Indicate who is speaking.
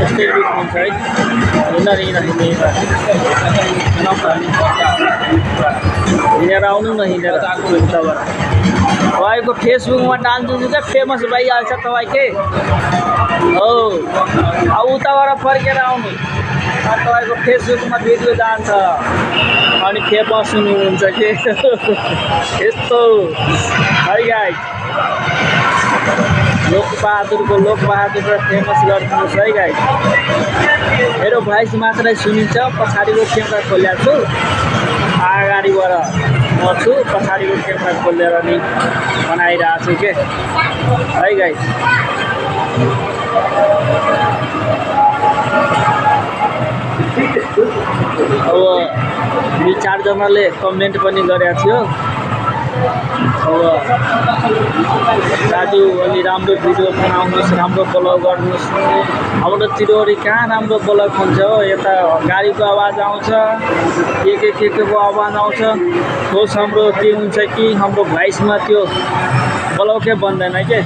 Speaker 1: यस्तै रुट हुन्छ है हिँडेर आउनु न हिँडेर उताबाट तपाईँको फेसबुकमा डाल्छु क्या फेमस भइहाल्छ तपाईँ के हो अब उताबाट फर्केर आउनु तपाईँको फेसबुकमा भिडियो जान्छ अनि फेमस हुनुहुन्छ के यस्तो है गाइस लोकबहादुर फेमस गरिदिनुहोस् है गाइस मेरो भोइस मात्रै सुनिन्छ पछाडिको क्यामेरा खोलेको छु अगाडिबाट म छु पछाडिको क्यामेरा खोलेर नि बनाइरहेको छु के है गाइस अब 2-4 जनाले कमेन्ट पनि गरेको थियो अब दाजु अलि राम्रो भिडियो बनाउनुहोस् राम्रो ब्लग गर्नुहोस् हाम्रो चिरौरी कहाँ राम्रो ब्लग हुन्छ हो यता गाडीको आवाज आउँछ के को आवाज आउँछ ठोस हाम्रो के हुन्छ कि हाम्रो भोइसमा त्यो ब्लगै बन्दैन के